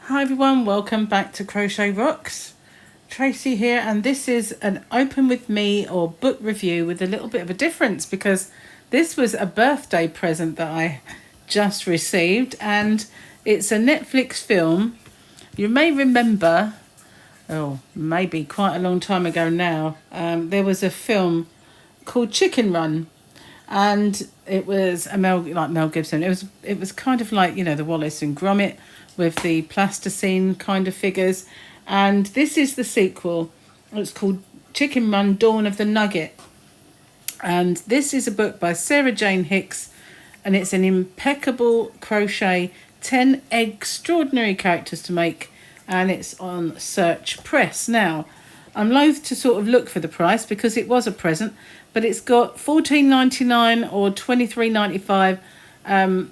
Hi everyone, welcome back to Crochet Rocks. Tracy here, and this is an open with me or book review with a little bit of a difference because this was a birthday present that I just received, and it's a Netflix film. You may remember, maybe quite a long time ago now, there was a film called Chicken Run, and it was Mel Gibson. It was kind of like, you know, the Wallace and Gromit with the plasticine kind of figures, and this is the sequel. It's called Chicken Run: Dawn of the Nugget, and this is a book by Sarah Jane Hicks, and it's an impeccable crochet 10 extraordinary characters to make, and it's on Search Press. Now, I'm loath to sort of look for the price because it was a present, but it's got $14.99 or $23.95.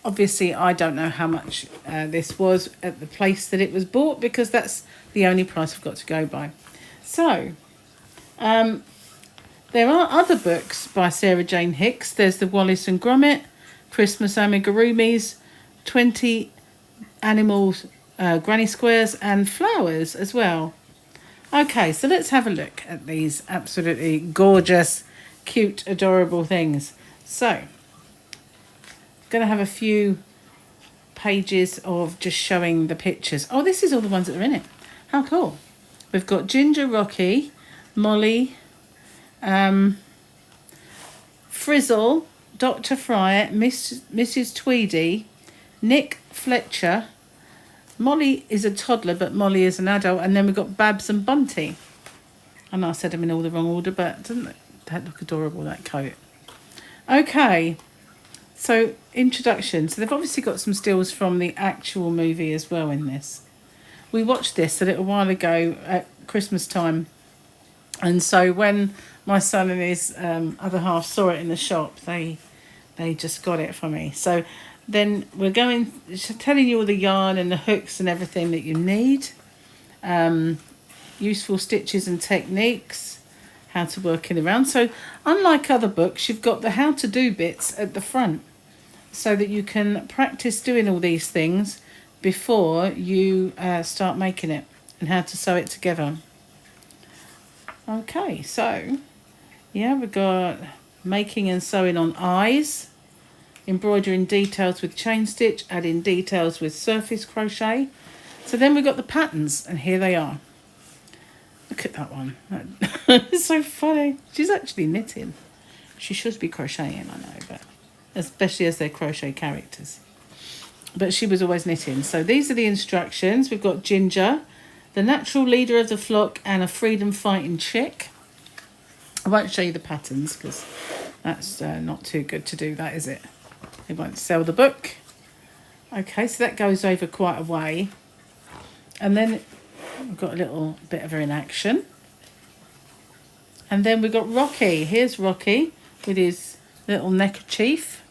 Obviously, I don't know how much this was at the place that it was bought because that's the only price I've got to go by. So, there are other books by Sarah Jane Hicks. There's the Wallace and Gromit, Christmas amigurumis, 20 animals, granny squares, and flowers as well. Okay, so let's have a look at these absolutely gorgeous, cute, adorable things. So, going to have a few pages of just showing the pictures. Oh, this is all the ones that are in it. How cool. We've got Ginger Rocky, Molly, Frizzle, Dr. Fry, Mrs. Tweedy, Nick Fletcher. Molly is a toddler, but Molly is an adult. And then we've got Babs and Bunty. I know I said them in all the wrong order, but doesn't that look adorable, that coat? Okay, so introduction. So they've obviously got some stills from the actual movie as well in this. We watched this a little while ago at Christmas time. And so when my son and his other half saw it in the shop, they just got it for me. So then we're telling you all the yarn and the hooks and everything that you need. Useful stitches and techniques. How to work in around. So unlike other books, you've got the how to do bits at the front so that you can practice doing all these things before you start making it and how to sew it together. Okay, so yeah, we've got making and sewing on eyes, embroidering details with chain stitch, adding details with surface crochet. So then we've got the patterns, and here they are. Look at that one. It's so funny. She's actually knitting. She should be crocheting, I know, but especially as they're crochet characters. But she was always knitting. So these are the instructions. We've got Ginger, the natural leader of the flock, and a freedom fighting chick. I won't show you the patterns because that's not too good to do that, is it? It won't sell the book. Okay, so that goes over quite a way. And then we've got a little bit of her in action. And then we've got Rocky. Here's Rocky with his little neckerchief.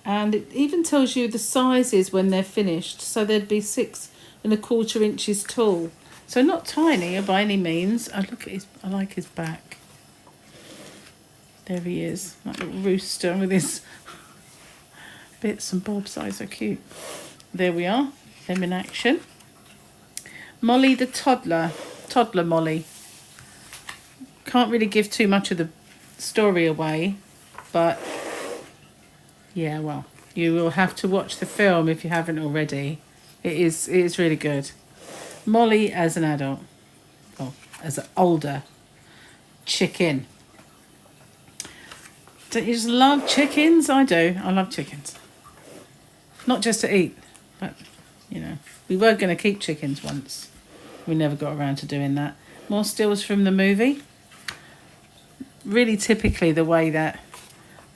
And it even tells you the sizes when they're finished. So they'd be 6¼ inches tall. So not tiny by any means. I like his back. There he is, like a rooster with his bits and bobs. Eyes are cute. There we are, them in action. Molly the toddler Molly. Can't really give too much of the story away, but yeah, well, you will have to watch the film if you haven't already. It is really good. Molly as an adult, as an older chicken. Don't you just love chickens? I do. I love chickens. Not just to eat, but, you know, we were going to keep chickens once. We never got around to doing that. More stills from the movie. Really typically the way that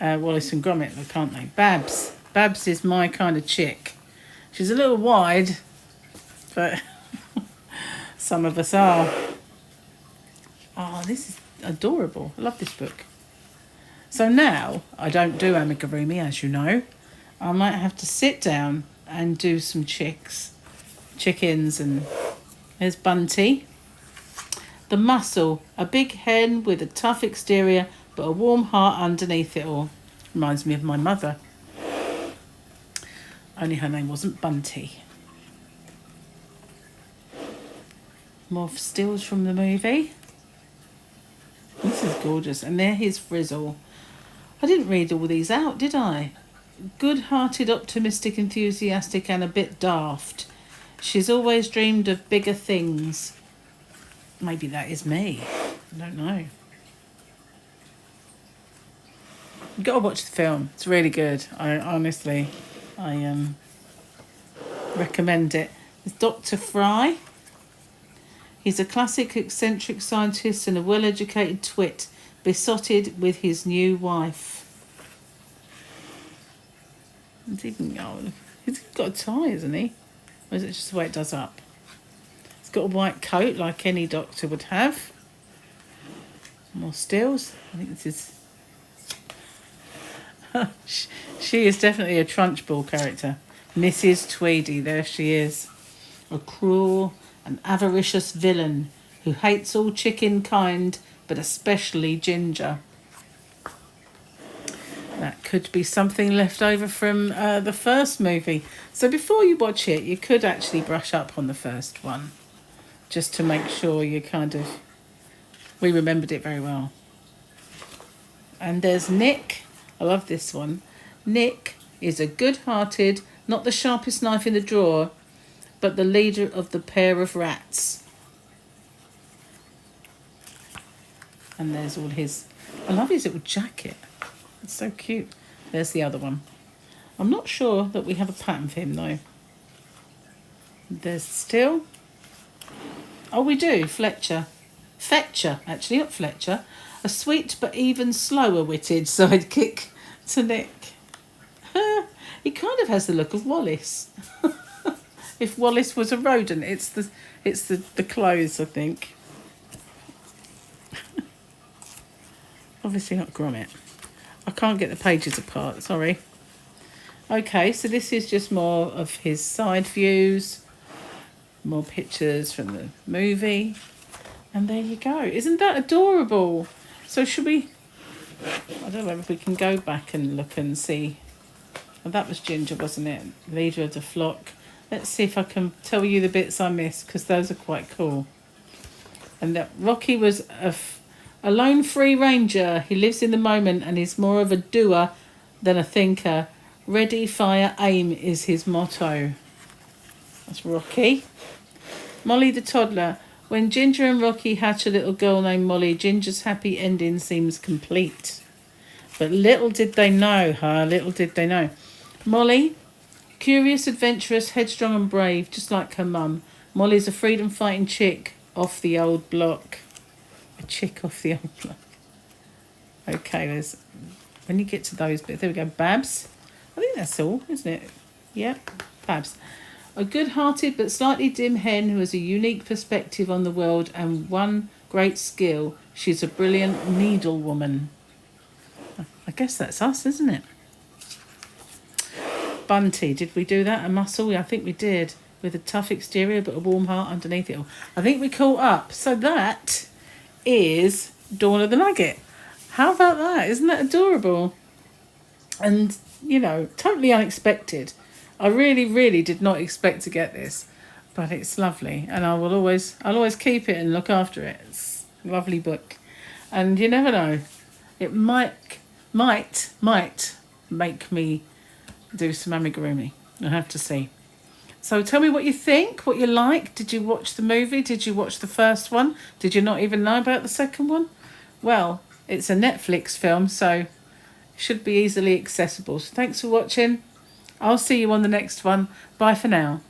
Wallace and Gromit look, aren't they? Babs. Babs is my kind of chick. She's a little wide, but some of us are. Oh, this is adorable. I love this book. So now, I don't do amigurumi, as you know. I might have to sit down and do some chickens, and there's Bunty. The muscle, a big hen with a tough exterior, but a warm heart underneath it all. Reminds me of my mother. Only her name wasn't Bunty. More stills from the movie. This is gorgeous. And there his frizzle. I didn't read all these out, did I? Good-hearted, optimistic, enthusiastic, and a bit daft. She's always dreamed of bigger things. Maybe that is me. I don't know. You've got to watch the film. It's really good. I recommend it. It's Dr. Fry. He's a classic eccentric scientist and a well-educated twit, besotted with his new wife. He's got a tie, hasn't he? Or is it just the way it does up? He's got a white coat like any doctor would have. More stills. I think this is... She is definitely a Trunchbull character. Mrs. Tweedy, there she is. A cruel and avaricious villain who hates all chicken kind, but especially Ginger. That could be something left over from the first movie. So before you watch it, you could actually brush up on the first one, just to make sure you we remembered it very well. And there's Nick. I love this one. Nick is a good-hearted, not the sharpest knife in the drawer, but the leader of the pair of rats. And there's all his... I love his little jacket. It's so cute. There's the other one. I'm not sure that we have a pattern for him, though. There's still... Oh, we do. Fletcher, actually, not Fletcher. A sweet but even slower-witted sidekick to Nick. He kind of has the look of Wallace. If Wallace was a rodent, it's the clothes, I think. Obviously not Gromit. I can't get the pages apart, sorry. Okay, so this is just more of his side views. More pictures from the movie. And there you go. Isn't that adorable? So should we... I don't know if we can go back and look and see. Well, that was Ginger, wasn't it? Leader of the flock. Let's see if I can tell you the bits I missed, because those are quite cool. And that Rocky was a lone free ranger. He lives in the moment and is more of a doer than a thinker. Ready, fire, aim is his motto. That's Rocky. Molly the toddler. When Ginger and Rocky hatch a little girl named Molly, Ginger's happy ending seems complete. But little did they know, little did they know. Molly, curious, adventurous, headstrong and brave, just like her mum. Molly's a freedom-fighting chick off the old block. A chick off the old block. Okay, there's... When you get to those bits... There we go, Babs. I think that's all, isn't it? Yep, Babs. A good-hearted but slightly dim hen who has a unique perspective on the world and one great skill. She's a brilliant needlewoman. I guess that's us, isn't it? Bunty, did we do that? A muscle? I think we did. With a tough exterior but a warm heart underneath it all. I think we caught up. So that is Dawn of the Nugget. How about that? Isn't that adorable? And, you know, totally unexpected. I really, really did not expect to get this. But it's lovely. And I'll always keep it and look after it. It's a lovely book. And you never know. It might make me do some amigurumi. I'll have to see. So tell me what you think, what you like. Did you watch the movie? Did you watch the first one? Did you not even know about the second one? Well, it's a Netflix film, so it should be easily accessible. So thanks for watching. I'll see you on the next one. Bye for now.